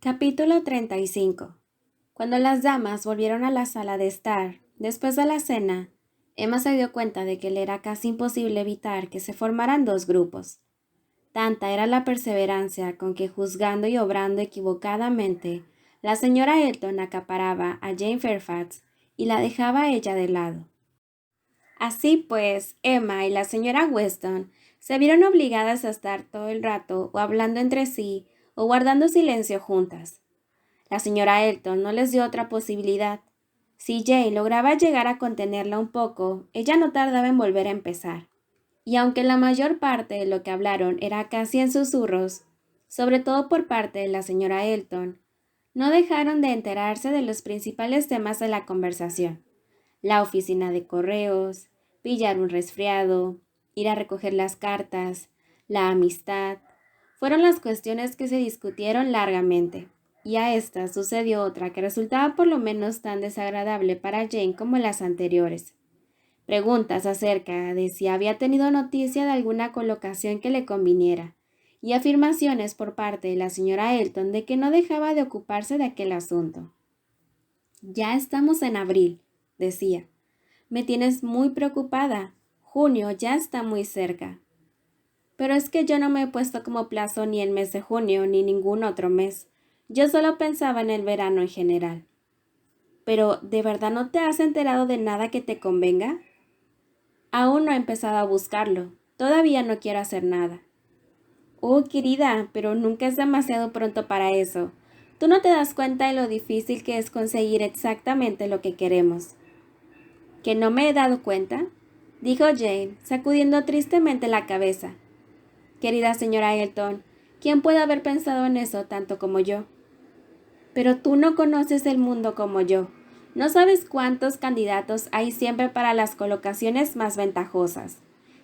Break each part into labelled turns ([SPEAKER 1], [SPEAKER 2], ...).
[SPEAKER 1] Capítulo 35. Cuando las damas volvieron a la sala de estar, después de la cena, Emma se dio cuenta de que le era casi imposible evitar que se formaran dos grupos. Tanta era la perseverancia con que, juzgando y obrando equivocadamente, la señora Elton acaparaba a Jane Fairfax y la dejaba a ella de lado. Así pues, Emma y la señora Weston se vieron obligadas a estar todo el rato o hablando entre sí o guardando silencio juntas. La señora Elton no les dio otra posibilidad. Si Jane lograba llegar a contenerla un poco, ella no tardaba en volver a empezar. Y aunque la mayor parte de lo que hablaron era casi en susurros, sobre todo por parte de la señora Elton, no dejaron de enterarse de los principales temas de la conversación: la oficina de correos, pillar un resfriado, ir a recoger las cartas, la amistad. Fueron las cuestiones que se discutieron largamente, y a esta sucedió otra que resultaba por lo menos tan desagradable para Jane como las anteriores. Preguntas acerca de si había tenido noticia de alguna colocación que le conviniera, y afirmaciones por parte de la señora Elton de que no dejaba de ocuparse de aquel asunto. Ya estamos en abril, decía. Me tienes muy preocupada. Junio ya está muy cerca. Pero es que yo no me he puesto como plazo ni el mes de junio ni ningún otro mes. Yo solo pensaba en el verano en general. Pero, ¿de verdad no te has enterado de nada que te convenga? Aún no he empezado a buscarlo. Todavía no quiero hacer nada. Oh, querida, pero nunca es demasiado pronto para eso. Tú no te das cuenta de lo difícil que es conseguir exactamente lo que queremos. ¿Que no me he dado cuenta?, dijo Jane, sacudiendo tristemente la cabeza. Querida señora Elton, ¿quién puede haber pensado en eso tanto como yo? Pero tú no conoces el mundo como yo. No sabes cuántos candidatos hay siempre para las colocaciones más ventajosas.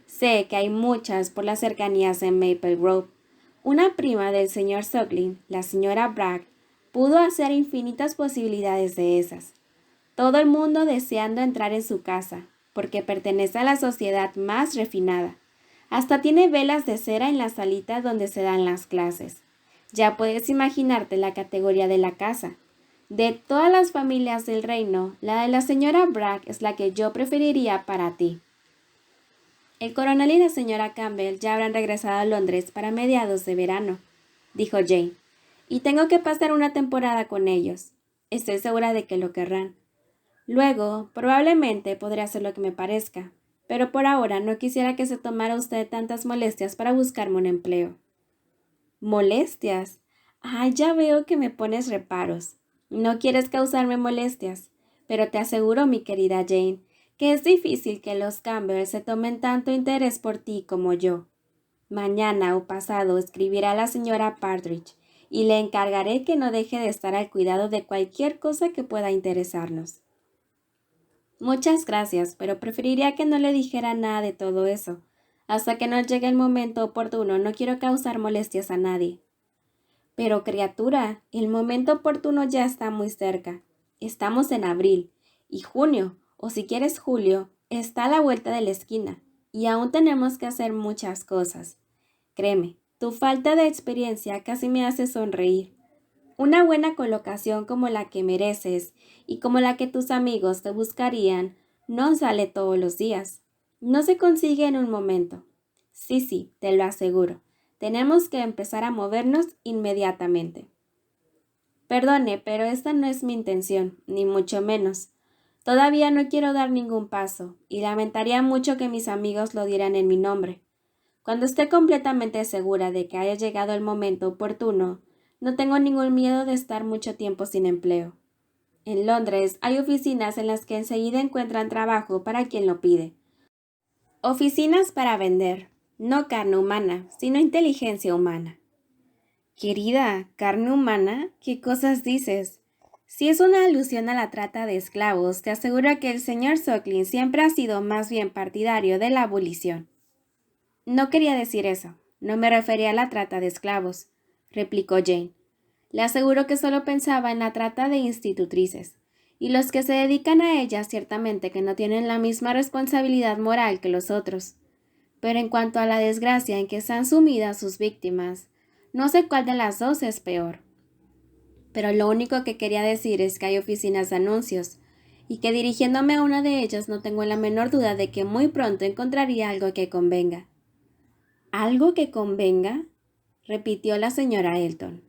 [SPEAKER 1] Sé que hay muchas por las cercanías en Maple Grove. Una prima del señor Suckling, la señora Bragg, pudo hacer infinitas posibilidades de esas. Todo el mundo deseando entrar en su casa, porque pertenece a la sociedad más refinada. Hasta tiene velas de cera en la salita donde se dan las clases. Ya puedes imaginarte la categoría de la casa. De todas las familias del reino, la de la señora Bragg es la que yo preferiría para ti. El coronel y la señora Campbell ya habrán regresado a Londres para mediados de verano, dijo Jane, y tengo que pasar una temporada con ellos. Estoy segura de que lo querrán. Luego, probablemente podré hacer lo que me parezca, pero por ahora no quisiera que se tomara usted tantas molestias para buscarme un empleo. ¿Molestias? Ah, ya veo que me pones reparos. No quieres causarme molestias, pero te aseguro, mi querida Jane, que es difícil que los Campbell se tomen tanto interés por ti como yo. Mañana o pasado escribiré a la señora Partridge y le encargaré que no deje de estar al cuidado de cualquier cosa que pueda interesarnos. Muchas gracias, pero preferiría que no le dijera nada de todo eso. Hasta que no llegue el momento oportuno, no quiero causar molestias a nadie. Pero, criatura, el momento oportuno ya está muy cerca. Estamos en abril, y junio, o si quieres julio, está a la vuelta de la esquina, y aún tenemos que hacer muchas cosas. Créeme, tu falta de experiencia casi me hace sonreír. Una buena colocación como la que mereces y como la que tus amigos te buscarían no sale todos los días. No se consigue en un momento. Sí, te lo aseguro. Tenemos que empezar a movernos inmediatamente. Perdone, pero esta no es mi intención, ni mucho menos. Todavía no quiero dar ningún paso, y lamentaría mucho que mis amigos lo dieran en mi nombre. Cuando esté completamente segura de que haya llegado el momento oportuno, no tengo ningún miedo de estar mucho tiempo sin empleo. En Londres hay oficinas en las que enseguida encuentran trabajo para quien lo pide. Oficinas para vender, no carne humana, sino inteligencia humana. Querida, ¿carne humana? ¿Qué cosas dices? Si es una alusión a la trata de esclavos, te aseguro que el señor Suckling siempre ha sido más bien partidario de la abolición. No quería decir eso. No me refería a la trata de esclavos, replicó Jane. Le aseguro que solo pensaba en la trata de institutrices, y los que se dedican a ella ciertamente que no tienen la misma responsabilidad moral que los otros. Pero en cuanto a la desgracia en que están sumidas sus víctimas, no sé cuál de las dos es peor. pero lo único que quería decir es que hay oficinas de anuncios, y que dirigiéndome a una de ellas no tengo la menor duda de que muy pronto encontraría algo que convenga. ¿Algo que convenga?, repitió la señora Elton.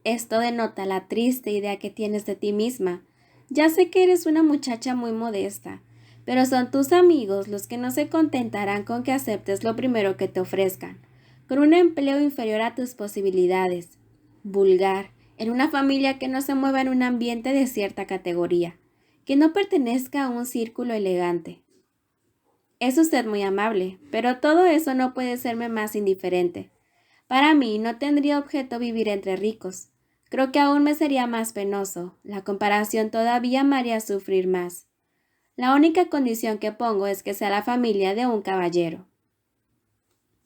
[SPEAKER 1] Esto denota la triste idea que tienes de ti misma. Ya sé que eres una muchacha muy modesta, pero son tus amigos los que no se contentarán con que aceptes lo primero que te ofrezcan, con un empleo inferior a tus posibilidades, vulgar, en una familia que no se mueva en un ambiente de cierta categoría, que no pertenezca a un círculo elegante. Es usted muy amable, pero todo eso no puede serme más indiferente. Para mí no tendría objeto vivir entre ricos. Creo que aún me sería más penoso. La comparación todavía me haría sufrir más. La única condición que pongo es que sea la familia de un caballero.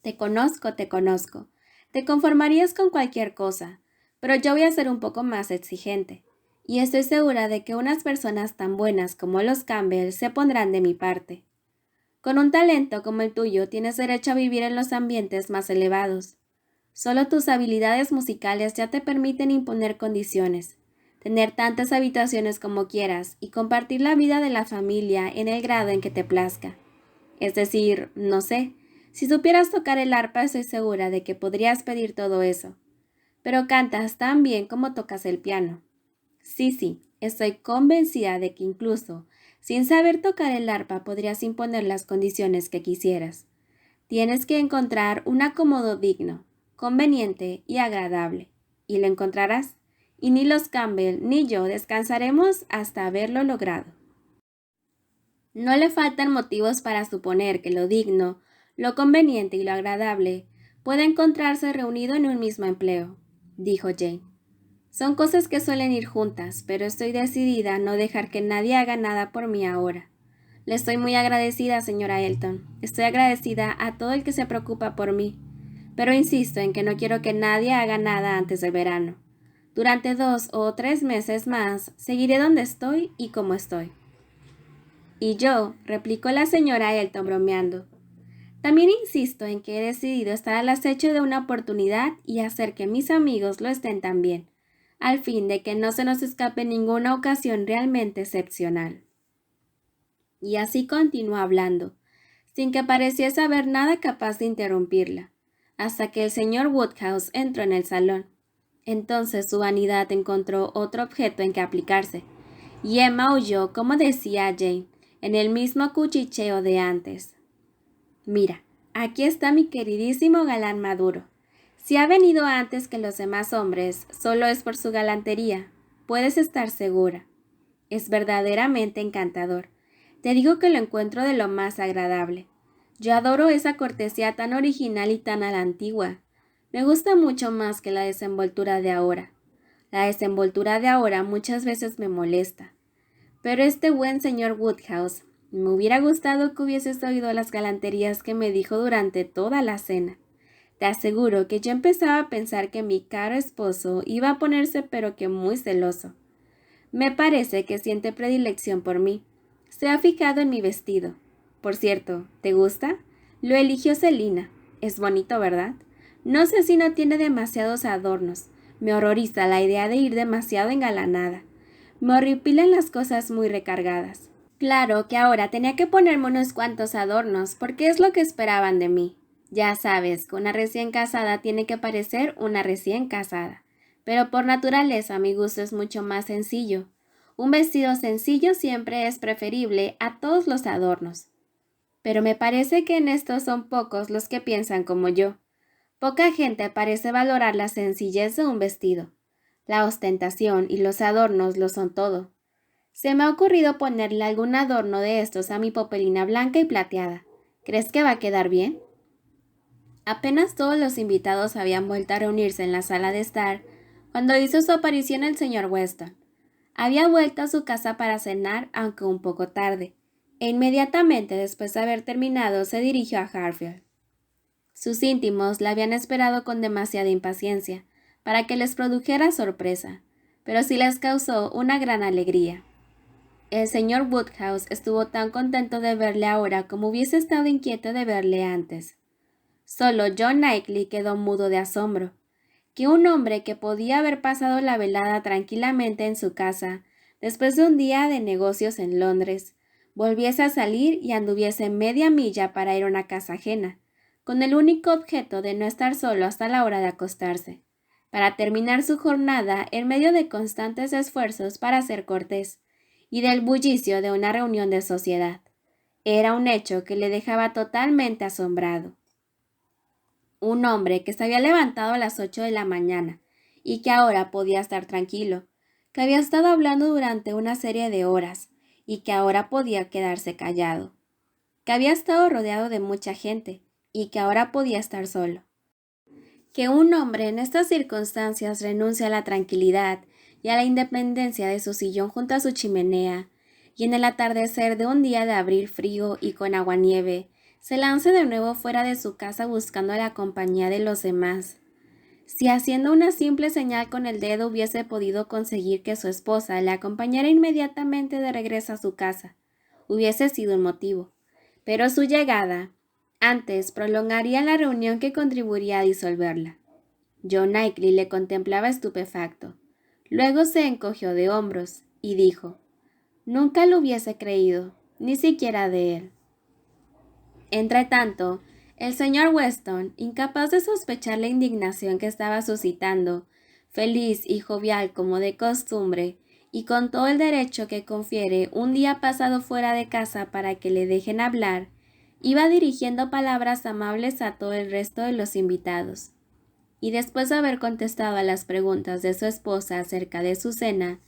[SPEAKER 1] Te conozco, te conozco. Te conformarías con cualquier cosa, pero yo voy a ser un poco más exigente. Y estoy segura de que unas personas tan buenas como los Campbell se pondrán de mi parte. Con un talento como el tuyo tienes derecho a vivir en los ambientes más elevados. Solo tus habilidades musicales ya te permiten imponer condiciones, tener tantas habitaciones como quieras y compartir la vida de la familia en el grado en que te plazca. Es decir, no sé, si supieras tocar el arpa estoy segura de que podrías pedir todo eso. Pero cantas tan bien como tocas el piano. Sí, estoy convencida de que incluso sin saber tocar el arpa podrías imponer las condiciones que quisieras. Tienes que encontrar un acomodo digno, conveniente y agradable, y lo encontrarás, y ni los Campbell ni yo descansaremos hasta haberlo logrado. No le faltan motivos para suponer que lo digno, lo conveniente y lo agradable puede encontrarse reunido en un mismo empleo, dijo Jane. Son cosas que suelen ir juntas, pero estoy decidida a no dejar que nadie haga nada por mí ahora. Le estoy muy agradecida, señora Elton. Estoy agradecida a todo el que se preocupa por mí, pero insisto en que no quiero que nadie haga nada antes del verano. Durante 2 o 3 meses más, seguiré donde estoy y como estoy. Y yo, replicó la señora Elton bromeando, también insisto en que he decidido estar al acecho de una oportunidad y hacer que mis amigos lo estén también, al fin de que no se nos escape ninguna ocasión realmente excepcional. Y así continuó hablando, sin que pareciese haber nada capaz de interrumpirla, hasta que el señor Woodhouse entró en el salón. Entonces su vanidad encontró otro objeto en que aplicarse, y Emma oyó, como decía Jane, en el mismo cuchicheo de antes. Mira, aquí está mi queridísimo galán maduro. Si ha venido antes que los demás hombres, solo es por su galantería. Puedes estar segura. Es verdaderamente encantador. Te digo que lo encuentro de lo más agradable. Yo adoro esa cortesía tan original y tan a la antigua. Me gusta mucho más que la desenvoltura de ahora. La desenvoltura de ahora muchas veces me molesta. Pero este buen señor Woodhouse, me hubiera gustado que hubieses oído las galanterías que me dijo durante toda la cena. Te aseguro que yo empezaba a pensar que mi caro esposo iba a ponerse pero que muy celoso. Me parece que siente predilección por mí. Se ha fijado en mi vestido. Por cierto, ¿te gusta? Lo eligió Celina. Es bonito, ¿verdad? No sé si no tiene demasiados adornos. Me horroriza la idea de ir demasiado engalanada. Me horripilan las cosas muy recargadas. Claro que ahora tenía que ponerme unos cuantos adornos porque es lo que esperaban de mí. Ya sabes que una recién casada tiene que parecer una recién casada. Pero por naturaleza mi gusto es mucho más sencillo. Un vestido sencillo siempre es preferible a todos los adornos. Pero me parece que en esto son pocos los que piensan como yo. Poca gente parece valorar la sencillez de un vestido. La ostentación y los adornos lo son todo. Se me ha ocurrido ponerle algún adorno de estos a mi popelina blanca y plateada. ¿Crees que va a quedar bien? Apenas todos los invitados habían vuelto a reunirse en la sala de estar, cuando hizo su aparición el señor Weston. Había vuelto a su casa para cenar, aunque un poco tarde, e inmediatamente después de haber terminado se dirigió a Hartfield. Sus íntimos la habían esperado con demasiada impaciencia, para que les produjera sorpresa, pero sí les causó una gran alegría. El señor Woodhouse estuvo tan contento de verle ahora como hubiese estado inquieto de verle antes. Solo John Knightley quedó mudo de asombro. que un hombre que podía haber pasado la velada tranquilamente en su casa, después de un día de negocios en Londres, volviese a salir y anduviese media milla para ir a una casa ajena, con el único objeto de no estar solo hasta la hora de acostarse, para terminar su jornada en medio de constantes esfuerzos para ser cortés y del bullicio de una reunión de sociedad. Era un hecho que le dejaba totalmente asombrado. Un hombre que se había levantado a las 8 de la mañana y que ahora podía estar tranquilo, que había estado hablando durante una serie de horas y que ahora podía quedarse callado, que había estado rodeado de mucha gente y que ahora podía estar solo. Que un hombre en estas circunstancias renuncia a la tranquilidad y a la independencia de su sillón junto a su chimenea, y en el atardecer de un día de abril frío y con aguanieve, se lance de nuevo fuera de su casa buscando la compañía de los demás. Si haciendo una simple señal con el dedo hubiese podido conseguir que su esposa le acompañara inmediatamente de regreso a su casa, hubiese sido un motivo. Pero su llegada, antes, prolongaría la reunión que contribuiría a disolverla. John Knightley le contemplaba estupefacto. Luego se encogió de hombros y dijo: «Nunca lo hubiese creído, ni siquiera de él». Entretanto, el señor Weston, incapaz de sospechar la indignación que estaba suscitando, feliz y jovial como de costumbre, y con todo el derecho que confiere un día pasado fuera de casa para que le dejen hablar, iba dirigiendo palabras amables a todo el resto de los invitados. Y después de haber contestado a las preguntas de su esposa acerca de su cena,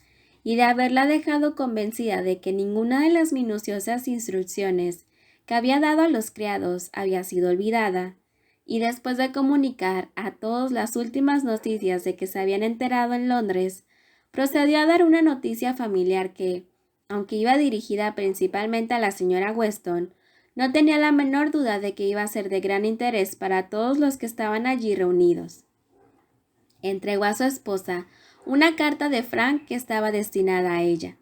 [SPEAKER 1] y de haberla dejado convencida de que ninguna de las minuciosas instrucciones que había dado a los criados había sido olvidada, y después de comunicar a todos las últimas noticias de que se habían enterado en Londres, procedió a dar una noticia familiar que, aunque iba dirigida principalmente a la señora Weston, no tenía la menor duda de que iba a ser de gran interés para todos los que estaban allí reunidos. Entregó a su esposa una carta de Frank que estaba destinada a ella.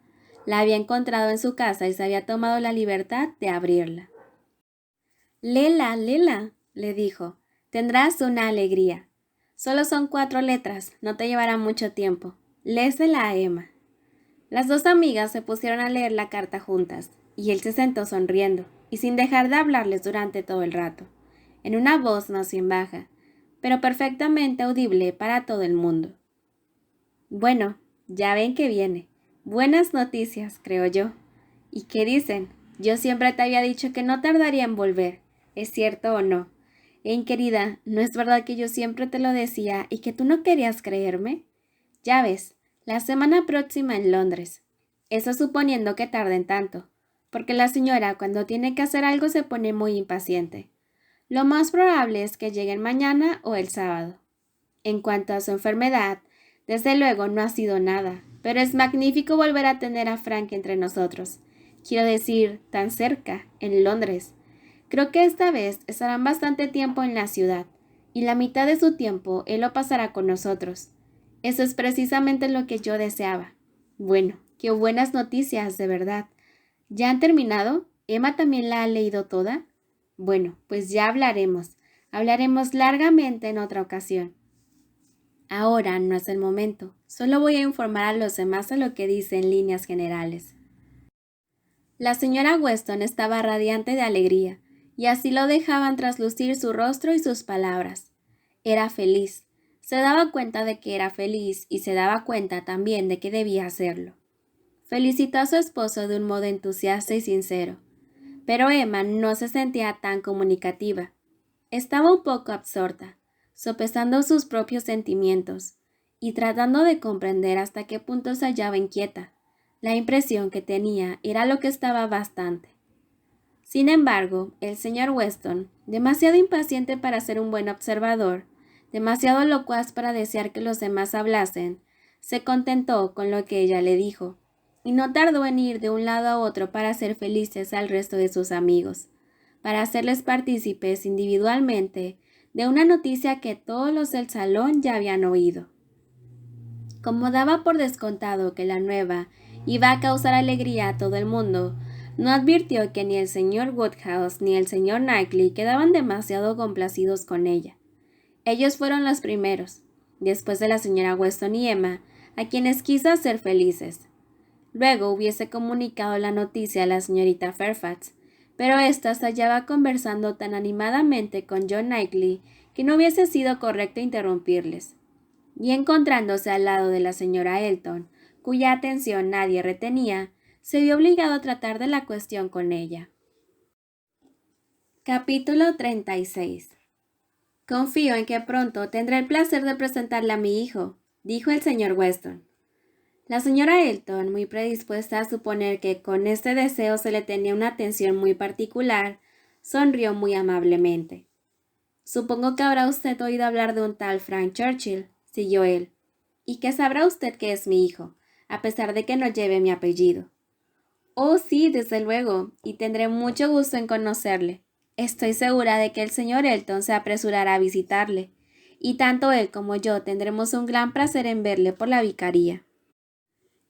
[SPEAKER 1] La había encontrado en su casa y se había tomado la libertad de abrirla. «Lela, Lela», le dijo, «tendrás una alegría. Solo son 4 letras, no te llevará mucho tiempo. Lésela a Emma». Las dos amigas se pusieron a leer la carta juntas, y él se sentó sonriendo, y sin dejar de hablarles durante todo el rato, en una voz no sin baja, pero perfectamente audible para todo el mundo. «Bueno, ya ven que viene. Buenas noticias, creo yo. ¿Y qué dicen? Yo siempre te había dicho que no tardaría en volver. ¿Es cierto o no? Querida, ¿no es verdad que yo siempre te lo decía y que tú no querías creerme? Ya ves, la semana próxima en Londres. Eso suponiendo que tarden tanto, porque la señora cuando tiene que hacer algo se pone muy impaciente. Lo más probable es que lleguen mañana o el sábado. En cuanto a su enfermedad, desde luego no ha sido nada, pero es magnífico volver a tener a Frank entre nosotros. Quiero decir, tan cerca, en Londres. Creo que esta vez estarán bastante tiempo en la ciudad, y la mitad de su tiempo él lo pasará con nosotros. Eso es precisamente lo que yo deseaba. Bueno, qué buenas noticias, de verdad. ¿Ya han terminado? ¿Emma también la ha leído toda? Bueno, pues ya hablaremos. Hablaremos largamente en otra ocasión. Ahora no es el momento. Solo voy a informar a los demás de lo que dice en líneas generales. La señora Weston estaba radiante de alegría, y así lo dejaban traslucir su rostro y sus palabras. Era feliz. Se daba cuenta de que era feliz y se daba cuenta también de que debía hacerlo. Felicitó a su esposo de un modo entusiasta y sincero. Pero Emma no se sentía tan comunicativa. Estaba un poco absorta, sopesando sus propios sentimientos y tratando de comprender hasta qué punto se hallaba inquieta. La impresión que tenía era lo que estaba bastante. Sin embargo, el señor Weston, demasiado impaciente para ser un buen observador, demasiado locuaz para desear que los demás hablasen, se contentó con lo que ella le dijo, y no tardó en ir de un lado a otro para hacer felices al resto de sus amigos, para hacerles partícipes individualmente de una noticia que todos los del salón ya habían oído. Como daba por descontado que la nueva iba a causar alegría a todo el mundo, no advirtió que ni el señor Woodhouse ni el señor Knightley quedaban demasiado complacidos con ella. Ellos fueron los primeros, después de la señora Weston y Emma, a quienes quiso hacer felices. Luego hubiese comunicado la noticia a la señorita Fairfax, pero ésta se hallaba conversando tan animadamente con John Knightley que no hubiese sido correcto interrumpirles. Y encontrándose al lado de la señora Elton, cuya atención nadie retenía, se vio obligado a tratar de la cuestión con ella. Capítulo 36. Confío en que pronto tendré el placer de presentarle a mi hijo, dijo el señor Weston. La señora Elton, muy predispuesta a suponer que con este deseo se le tenía una atención muy particular, sonrió muy amablemente. Supongo que habrá usted oído hablar de un tal Frank Churchill, siguió él, y que sabrá usted que es mi hijo, a pesar de que no lleve mi apellido. Oh, sí, desde luego, y tendré mucho gusto en conocerle. Estoy segura de que el señor Elton se apresurará a visitarle, y tanto él como yo tendremos un gran placer en verle por la vicaría.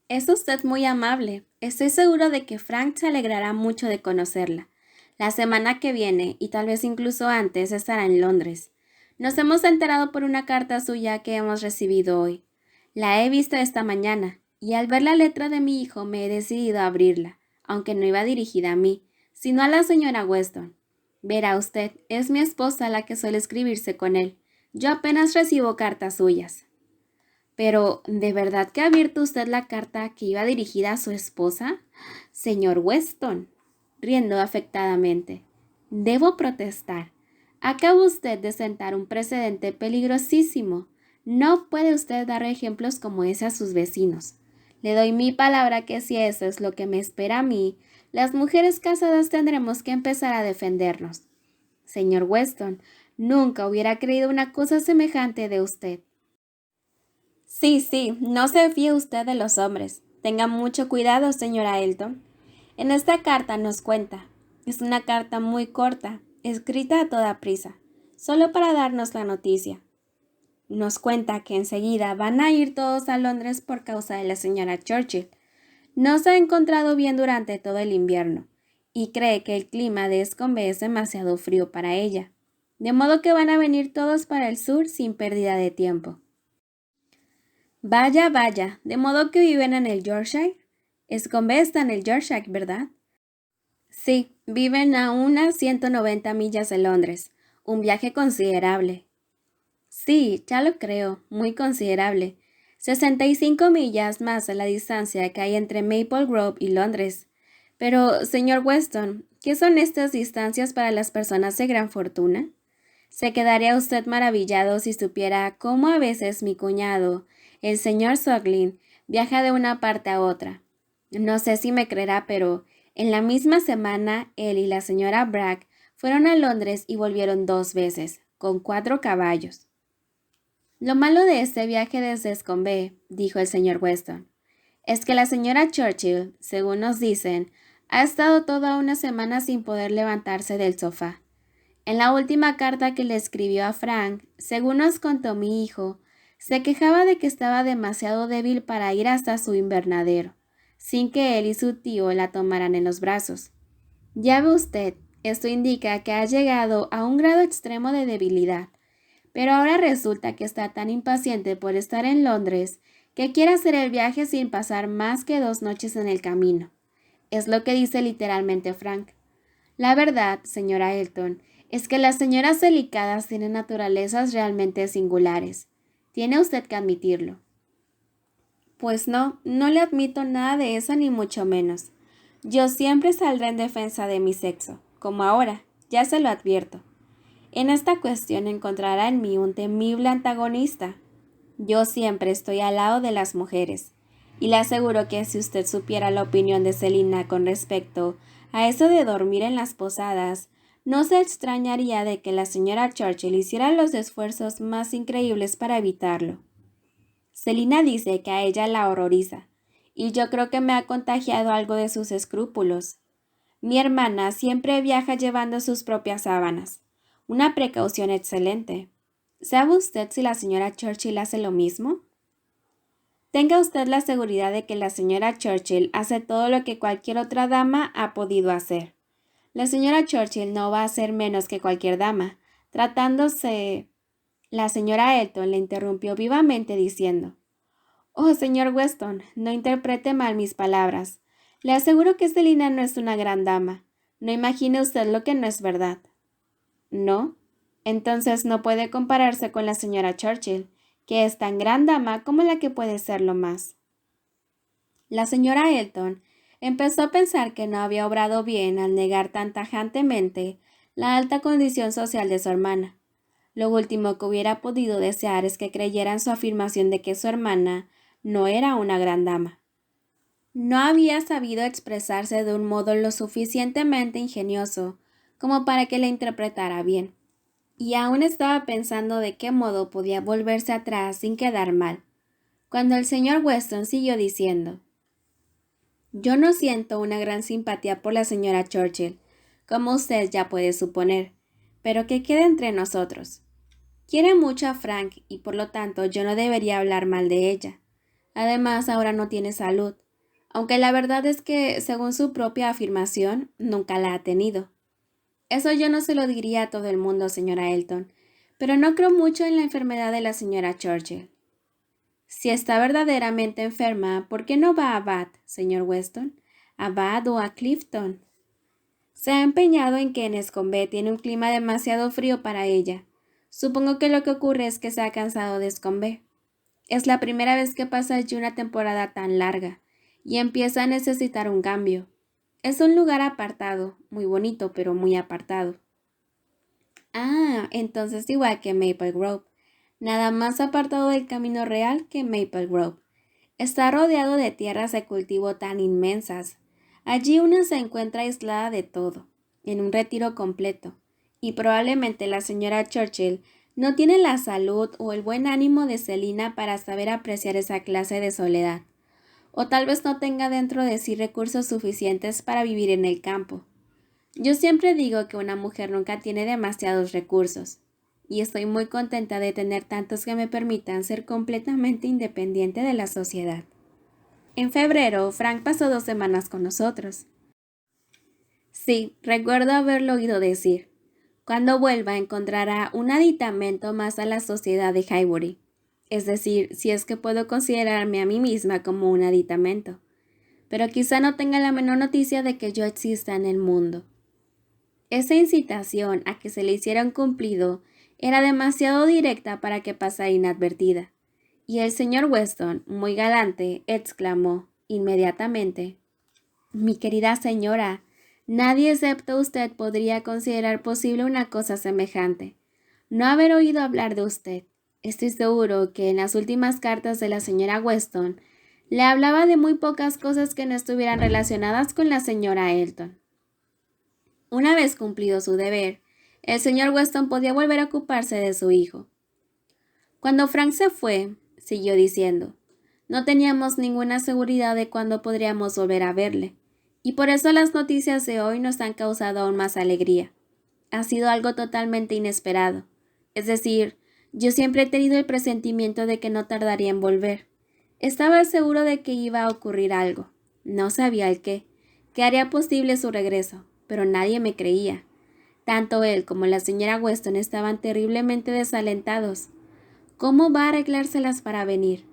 [SPEAKER 1] Es usted muy amable. Estoy seguro de que Frank se alegrará mucho de conocerla. La semana que viene, y tal vez incluso antes, estará en Londres. Nos hemos enterado por una carta suya que hemos recibido hoy. La he visto esta mañana, y al ver la letra de mi hijo me he decidido a abrirla, aunque no iba dirigida a mí, sino a la señora Weston. Verá usted, es mi esposa la que suele escribirse con él. Yo apenas recibo cartas suyas. Pero, ¿de verdad que ha abierto usted la carta que iba dirigida a su esposa? Señor Weston, riendo afectadamente. Debo protestar. Acaba usted de sentar un precedente peligrosísimo. No puede usted dar ejemplos como ese a sus vecinos. Le doy mi palabra que si eso es lo que me espera a mí, las mujeres casadas tendremos que empezar a defendernos. Señor Weston, nunca hubiera creído una cosa semejante de usted. Sí, no se fíe usted de los hombres. Tenga mucho cuidado, señora Elton. En esta carta nos cuenta. Es una carta muy corta, escrita a toda prisa, solo para darnos la noticia. Nos cuenta que enseguida van a ir todos a Londres por causa de la señora Churchill. No se ha encontrado bien durante todo el invierno y cree que el clima de Escombe es demasiado frío para ella, de modo que van a venir todos para el sur sin pérdida de tiempo. Vaya, de modo que viven en el Yorkshire. Escombe está en el Yorkshire, ¿verdad? Sí, viven a unas 190 millas de Londres, un viaje considerable. Sí, ya lo creo, muy considerable. 65 millas más de la distancia que hay entre Maple Grove y Londres. Pero, señor Weston, ¿qué son estas distancias para las personas de gran fortuna? Se quedaría usted maravillado si supiera cómo a veces mi cuñado, el señor Suckling, viaja de una parte a otra. No sé si me creerá, pero en la misma semana él y la señora Bragg fueron a Londres y volvieron 2 veces, con 4 caballos. Lo malo de este viaje desde Escombe, dijo el señor Weston, es que la señora Churchill, según nos dicen, ha estado toda una semana sin poder levantarse del sofá. En la última carta que le escribió a Frank, según nos contó mi hijo, se quejaba de que estaba demasiado débil para ir hasta su invernadero, sin que él y su tío la tomaran en los brazos. Ya ve usted, esto indica que ha llegado a un grado extremo de debilidad, pero ahora resulta que está tan impaciente por estar en Londres que quiere hacer el viaje sin pasar más que 2 noches en el camino. Es lo que dice literalmente Frank. La verdad, señora Elton, es que las señoras delicadas tienen naturalezas realmente singulares. Tiene usted que admitirlo. Pues no le admito nada de eso ni mucho menos. Yo siempre saldré en defensa de mi sexo, como ahora, ya se lo advierto. En esta cuestión encontrará en mí un temible antagonista. Yo siempre estoy al lado de las mujeres, y le aseguro que si usted supiera la opinión de Selina con respecto a eso de dormir en las posadas, no se extrañaría de que la señora Churchill hiciera los esfuerzos más increíbles para evitarlo. Selina dice que a ella la horroriza, y yo creo que me ha contagiado algo de sus escrúpulos. Mi hermana siempre viaja llevando sus propias sábanas, una precaución excelente. ¿Sabe usted si la señora Churchill hace lo mismo? Tenga usted la seguridad de que la señora Churchill hace todo lo que cualquier otra dama ha podido hacer. La señora Churchill no va a ser menos que cualquier dama, tratándose La señora Elton le interrumpió vivamente diciendo: «Oh, señor Weston, no interprete mal mis palabras. Le aseguro que Selina no es una gran dama. No imagine usted lo que no es verdad». «¿No? Entonces no puede compararse con la señora Churchill, que es tan gran dama como la que puede serlo más». La señora Elton empezó a pensar que no había obrado bien al negar tan tajantemente la alta condición social de su hermana. Lo último que hubiera podido desear es que creyera en su afirmación de que su hermana no era una gran dama. No había sabido expresarse de un modo lo suficientemente ingenioso como para que la interpretara bien, y aún estaba pensando de qué modo podía volverse atrás sin quedar mal, cuando el señor Weston siguió diciendo: «Yo no siento una gran simpatía por la señora Churchill, como usted ya puede suponer, pero que quede entre nosotros. Quiere mucho a Frank y por lo tanto yo no debería hablar mal de ella. Además, ahora no tiene salud, aunque la verdad es que, según su propia afirmación, nunca la ha tenido. Eso yo no se lo diría a todo el mundo, señora Elton, pero no creo mucho en la enfermedad de la señora Churchill. Si está verdaderamente enferma, ¿por qué no va a Bath, señor Weston? ¿A Bath o a Clifton? Se ha empeñado en que Enscombe tiene un clima demasiado frío para ella. Supongo que lo que ocurre es que se ha cansado de Enscombe. Es la primera vez que pasa allí una temporada tan larga, y empieza a necesitar un cambio. Es un lugar apartado, muy bonito, pero muy apartado». «Ah, entonces igual que Maple Grove. Nada más apartado del camino real que Maple Grove. Está rodeado de tierras de cultivo tan inmensas. Allí una se encuentra aislada de todo, en un retiro completo, y probablemente la señora Churchill no tiene la salud o el buen ánimo de Selina para saber apreciar esa clase de soledad, o tal vez no tenga dentro de sí recursos suficientes para vivir en el campo. Yo siempre digo que una mujer nunca tiene demasiados recursos, y estoy muy contenta de tener tantos que me permitan ser completamente independiente de la sociedad». En febrero, Frank pasó 2 semanas con nosotros. Sí, recuerdo haberlo oído decir. Cuando vuelva encontrará un aditamento más a la sociedad de Highbury. Es decir, si es que puedo considerarme a mí misma como un aditamento. Pero quizá no tenga la menor noticia de que yo exista en el mundo. Esa incitación a que se le hiciera un cumplido era demasiado directa para que pasara inadvertida, y el señor Weston, muy galante, exclamó inmediatamente: «Mi querida señora, nadie excepto usted podría considerar posible una cosa semejante. No haber oído hablar de usted. Estoy seguro que en las últimas cartas de la señora Weston le hablaba de muy pocas cosas que no estuvieran relacionadas con la señora Elton». Una vez cumplido su deber, el señor Weston podía volver a ocuparse de su hijo. «Cuando Frank se fue», siguió diciendo, «no teníamos ninguna seguridad de cuándo podríamos volver a verle, y por eso las noticias de hoy nos han causado aún más alegría. Ha sido algo totalmente inesperado. Es decir, yo siempre he tenido el presentimiento de que no tardaría en volver. Estaba seguro de que iba a ocurrir algo. No sabía el qué, que haría posible su regreso, pero nadie me creía. Tanto él como la señora Weston estaban terriblemente desalentados. ¿Cómo va a arreglárselas para venir?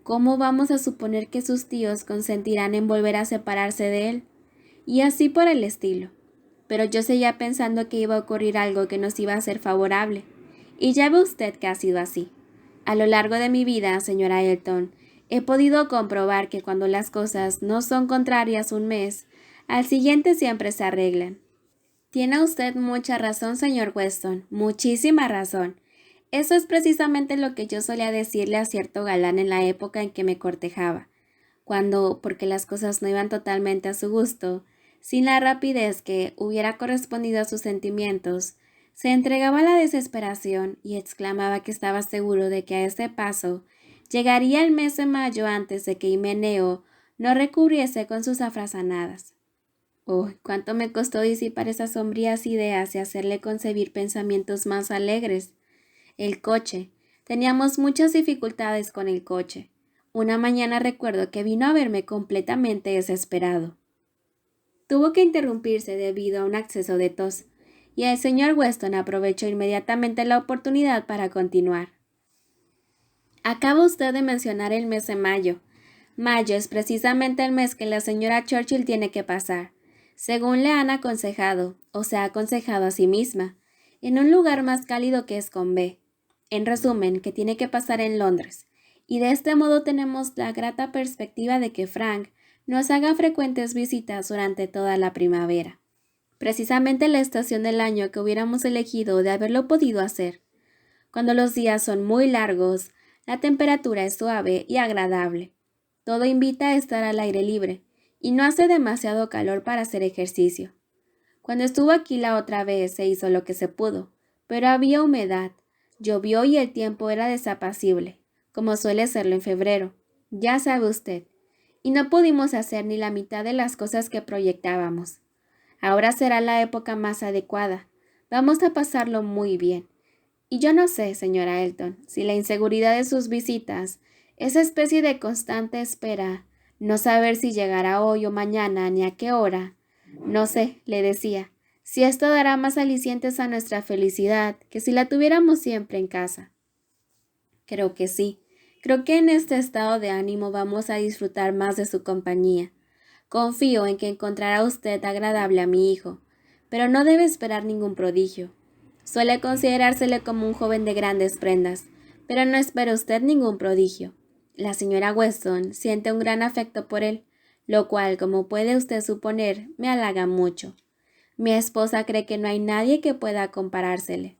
[SPEAKER 1] ¿Cómo vamos a suponer que sus tíos consentirán en volver a separarse de él? Y así por el estilo. Pero yo seguía pensando que iba a ocurrir algo que nos iba a ser favorable. Y ya ve usted que ha sido así. A lo largo de mi vida, señora Elton, he podido comprobar que cuando las cosas no son contrarias un mes, al siguiente siempre se arreglan. Tiene usted mucha razón, señor Weston, muchísima razón. Eso es precisamente lo que yo solía decirle a cierto galán en la época en que me cortejaba, cuando, porque las cosas no iban totalmente a su gusto, sin la rapidez que hubiera correspondido a sus sentimientos, se entregaba a la desesperación y exclamaba que estaba seguro de que a este paso llegaría el mes de mayo antes de que Himeneo no recubriese con sus afrasanadas. Oh, cuánto me costó disipar esas sombrías ideas y hacerle concebir pensamientos más alegres. El coche. Teníamos muchas dificultades con el coche. Una mañana recuerdo que vino a verme completamente desesperado. Tuvo que interrumpirse debido a un acceso de tos, y el señor Weston aprovechó inmediatamente la oportunidad para continuar. Acaba usted de mencionar el mes de mayo. Mayo es precisamente el mes que la señora Churchill tiene que pasar, según le han aconsejado, o se ha aconsejado a sí misma, en un lugar más cálido que Scombe. En resumen, que tiene que pasar en Londres, y de este modo tenemos la grata perspectiva de que Frank nos haga frecuentes visitas durante toda la primavera. Precisamente la estación del año que hubiéramos elegido de haberlo podido hacer. Cuando los días son muy largos, la temperatura es suave y agradable. Todo invita a estar al aire libre, y no hace demasiado calor para hacer ejercicio. Cuando estuvo aquí la otra vez se hizo lo que se pudo, pero había humedad, llovió y el tiempo era desapacible, como suele serlo en febrero, ya sabe usted, y no pudimos hacer ni la mitad de las cosas que proyectábamos. Ahora será la época más adecuada, vamos a pasarlo muy bien. Y yo no sé, señora Elton, si la inseguridad de sus visitas, esa especie de constante espera, no saber si llegará hoy o mañana ni a qué hora, no sé, le decía, si esto dará más alicientes a nuestra felicidad que si la tuviéramos siempre en casa. Creo que sí. Creo que en este estado de ánimo vamos a disfrutar más de su compañía. Confío en que encontrará usted agradable a mi hijo, pero no debe esperar ningún prodigio. Suele considerársele como un joven de grandes prendas, pero no espere usted ningún prodigio. La señora Weston siente un gran afecto por él, lo cual, como puede usted suponer, me halaga mucho. Mi esposa cree que no hay nadie que pueda comparársele.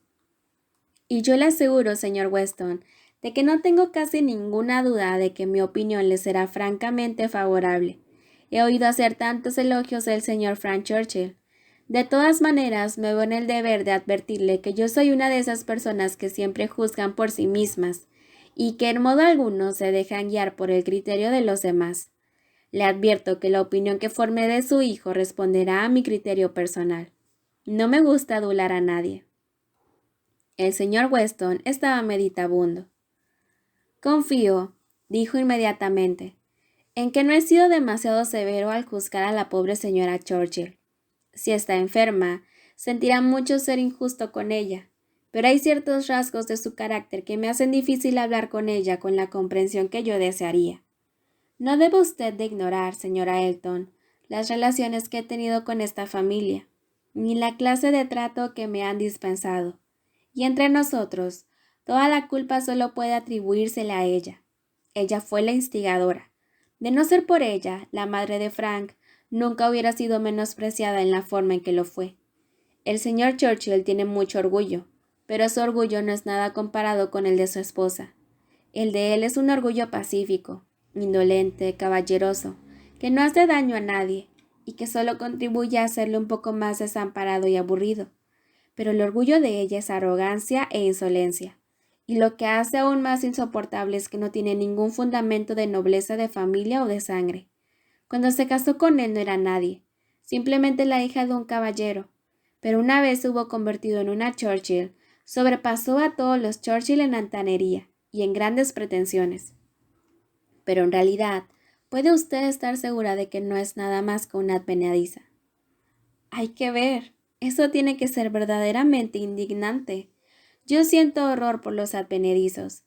[SPEAKER 1] Y yo le aseguro, señor Weston, de que no tengo casi ninguna duda de que mi opinión le será francamente favorable. He oído hacer tantos elogios del señor Frank Churchill. De todas maneras, me veo en el deber de advertirle que yo soy una de esas personas que siempre juzgan por sí mismas y que en modo alguno se dejan guiar por el criterio de los demás. Le advierto que la opinión que forme de su hijo responderá a mi criterio personal. No me gusta adular a nadie. El señor Weston estaba meditabundo. Confío, dijo inmediatamente, en que no he sido demasiado severo al juzgar a la pobre señora Churchill. Si está enferma, sentirá mucho ser injusto con ella, pero hay ciertos rasgos de su carácter que me hacen difícil hablar con ella con la comprensión que yo desearía. No debe usted de ignorar, señora Elton, las relaciones que he tenido con esta familia, ni la clase de trato que me han dispensado. Y entre nosotros, toda la culpa solo puede atribuírsele a ella. Ella fue la instigadora. De no ser por ella, la madre de Frank nunca hubiera sido menospreciada en la forma en que lo fue. El señor Churchill tiene mucho orgullo, pero su orgullo no es nada comparado con el de su esposa. El de él es un orgullo pacífico, indolente, caballeroso, que no hace daño a nadie y que solo contribuye a hacerle un poco más desamparado y aburrido. Pero el orgullo de ella es arrogancia e insolencia, y lo que hace aún más insoportable es que no tiene ningún fundamento de nobleza de familia o de sangre. Cuando se casó con él no era nadie, simplemente la hija de un caballero, pero una vez se hubo convertido en una Churchill, sobrepasó a todos los Churchill en altanería y en grandes pretensiones. Pero en realidad, puede usted estar segura de que no es nada más que una advenediza. Hay que ver. Eso tiene que ser verdaderamente indignante. Yo siento horror por los advenedizos.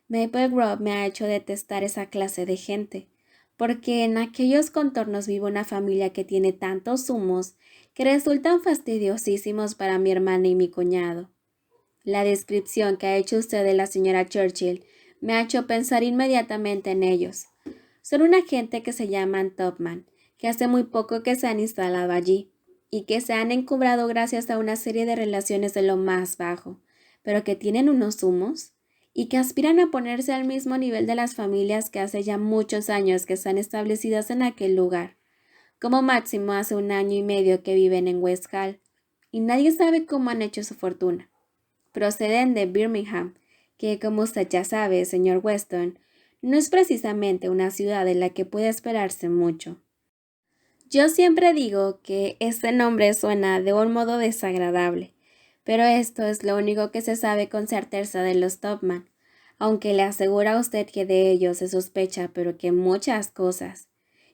[SPEAKER 1] Maple Grove me ha hecho detestar esa clase de gente, porque en aquellos contornos vive una familia que tiene tantos humos que resultan fastidiosísimos para mi hermana y mi cuñado. La descripción que ha hecho usted de la señora Churchill me ha hecho pensar inmediatamente en ellos. Son una gente que se llaman Topman, que hace muy poco que se han instalado allí, y que se han encumbrado gracias a una serie de relaciones de lo más bajo, pero que tienen unos humos, y que aspiran a ponerse al mismo nivel de las familias que hace ya muchos años que están establecidas en aquel lugar. Como máximo hace 1 año y medio que viven en West Hall, y nadie sabe cómo han hecho su fortuna. Proceden de Birmingham, que, como usted ya sabe, señor Weston, no es precisamente una ciudad en la que puede esperarse mucho. Yo siempre digo que este nombre suena de un modo desagradable, pero esto es lo único que se sabe con certeza de los Topman, aunque le asegura a usted que de ellos se sospecha, pero que muchas cosas.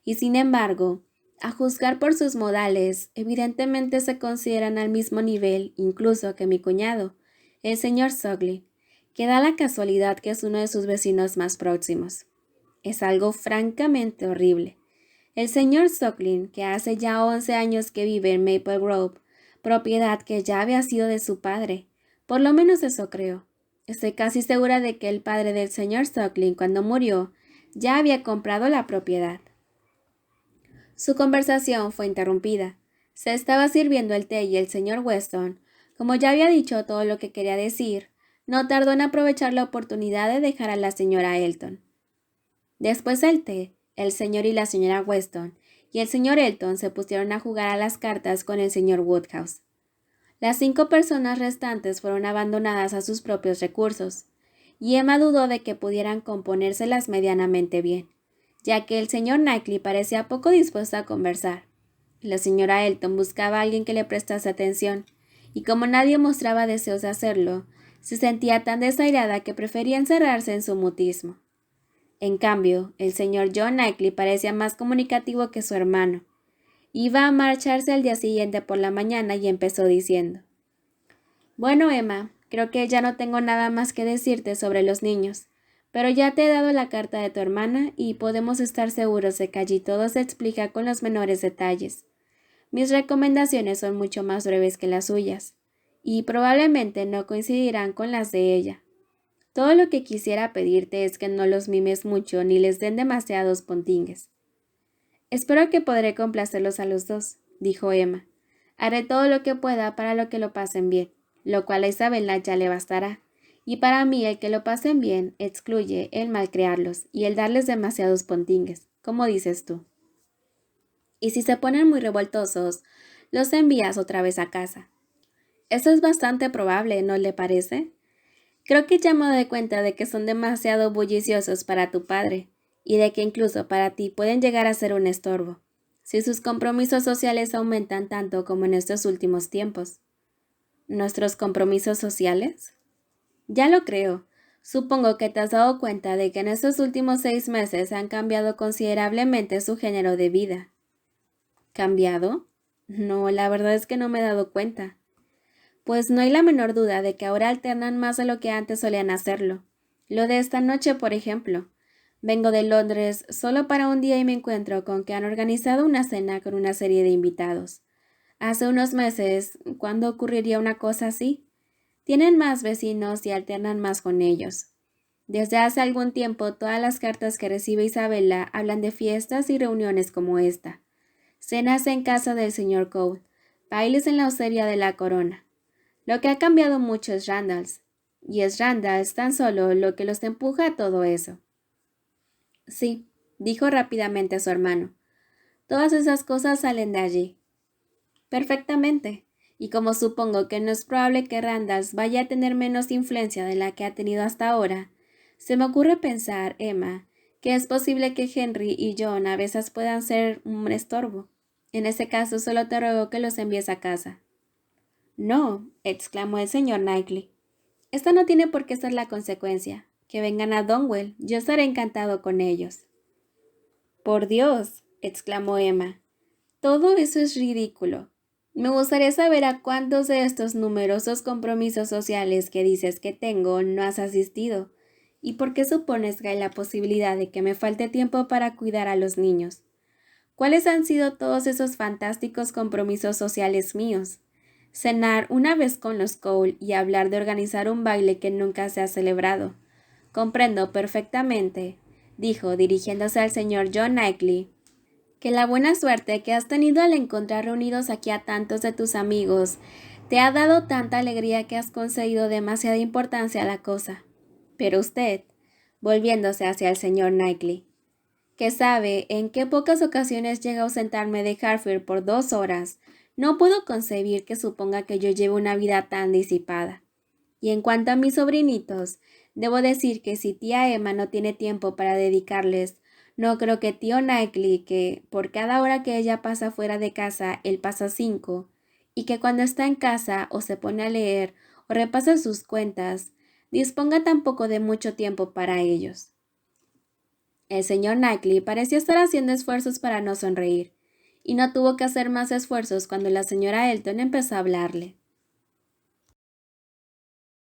[SPEAKER 1] Y sin embargo, A juzgar por sus modales, evidentemente se consideran al mismo nivel, incluso que mi cuñado, el señor Suglin, que da la casualidad que es uno de sus vecinos más próximos. Es algo francamente horrible. El señor Suglin, que hace ya 11 años que vive en Maple Grove, propiedad que ya había sido de su padre, por lo menos eso creo. Estoy casi segura de que el padre del señor Suglin, cuando murió, ya había comprado la propiedad. Su conversación fue interrumpida. Se estaba sirviendo el té y el señor Weston, como ya había dicho todo lo que quería decir, no tardó en aprovechar la oportunidad de dejar a la señora Elton. Después del té, el señor y la señora Weston y el señor Elton se pusieron a jugar a las cartas con el señor Woodhouse. Las 5 personas restantes fueron abandonadas a sus propios recursos, y Emma dudó de que pudieran componérselas medianamente bien, ya que el señor Knightley parecía poco dispuesto a conversar. La señora Elton buscaba a alguien que le prestase atención, y como nadie mostraba deseos de hacerlo, se sentía tan desairada que prefería encerrarse en su mutismo. En cambio, el señor John Knightley parecía más comunicativo que su hermano. Iba a marcharse al día siguiente por la mañana y empezó diciendo: «Bueno, Emma, creo que ya no tengo nada más que decirte sobre los niños, pero ya te he dado la carta de tu hermana y podemos estar seguros de que allí todo se explica con los menores detalles. Mis recomendaciones son mucho más breves que las suyas, y probablemente no coincidirán con las de ella. Todo lo que quisiera pedirte es que no los mimes mucho ni les den demasiados pontingues». «Espero que podré complacerlos a los dos», dijo Emma. «Haré todo lo que pueda para lo que lo pasen bien, lo cual a Isabela ya le bastará. Y para mí el que lo pasen bien excluye el malcriarlos y el darles demasiados pontingues, como dices tú. Y si se ponen muy revoltosos, los envías otra vez a casa. Eso es bastante probable, ¿no le parece? Creo que ya me doy cuenta de que son demasiado bulliciosos para tu padre, y de que incluso para ti pueden llegar a ser un estorbo, si sus compromisos sociales aumentan tanto como en estos últimos tiempos». ¿Nuestros compromisos sociales? Ya lo creo. Supongo que te has dado cuenta de que en estos últimos 6 meses han cambiado considerablemente su género de vida. ¿Cambiado? No, la verdad es que no me he dado cuenta. Pues no hay la menor duda de que ahora alternan más de lo que antes solían hacerlo. Lo de esta noche, por ejemplo. Vengo de Londres solo para un día y me encuentro con que han organizado una cena con una serie de invitados. Hace unos meses, ¿cuándo ocurriría una cosa así? Tienen más vecinos y alternan más con ellos. Desde hace algún tiempo, todas las cartas que recibe Isabella hablan de fiestas y reuniones como esta. Cenas en casa del señor Cole, bailes en la hostería de la Corona. Lo que ha cambiado mucho es Randalls, y es Randalls tan solo lo que los empuja a todo eso. Sí, dijo rápidamente a su hermano. Todas esas cosas salen de allí. Perfectamente. Y como supongo que no es probable que Randalls vaya a tener menos influencia de la que ha tenido hasta ahora, se me ocurre pensar, Emma, que es posible que Henry y John a veces puedan ser un estorbo. En ese caso solo te ruego que los envíes a casa. No, exclamó el señor Knightley. Esta no tiene por qué ser la consecuencia. Que vengan a Donwell, yo estaré encantado con ellos. Por Dios, exclamó Emma. Todo eso es ridículo. Me gustaría saber a cuántos de estos numerosos compromisos sociales que dices que tengo no has asistido, y por qué supones que hay la posibilidad de que me falte tiempo para cuidar a los niños. ¿Cuáles han sido todos esos fantásticos compromisos sociales míos? Cenar una vez con los Cole y hablar de organizar un baile que nunca se ha celebrado. Comprendo perfectamente, dijo, dirigiéndose al señor John Knightley, que la buena suerte que has tenido al encontrar reunidos aquí a tantos de tus amigos te ha dado tanta alegría que has concedido demasiada importancia a la cosa. Pero usted, volviéndose hacia el señor Knightley, que sabe en qué pocas ocasiones llega a ausentarme de Hartfield por 2 horas, no puedo concebir que suponga que yo llevo una vida tan disipada. Y en cuanto a mis sobrinitos, debo decir que si tía Emma no tiene tiempo para dedicarles, no creo que tío Knightley, que por cada hora que ella pasa fuera de casa, él pasa 5, y que cuando está en casa o se pone a leer o repasa sus cuentas, disponga tampoco de mucho tiempo para ellos. El señor Knightley parecía estar haciendo esfuerzos para no sonreír, y no tuvo que hacer más esfuerzos cuando la señora Elton empezó a hablarle.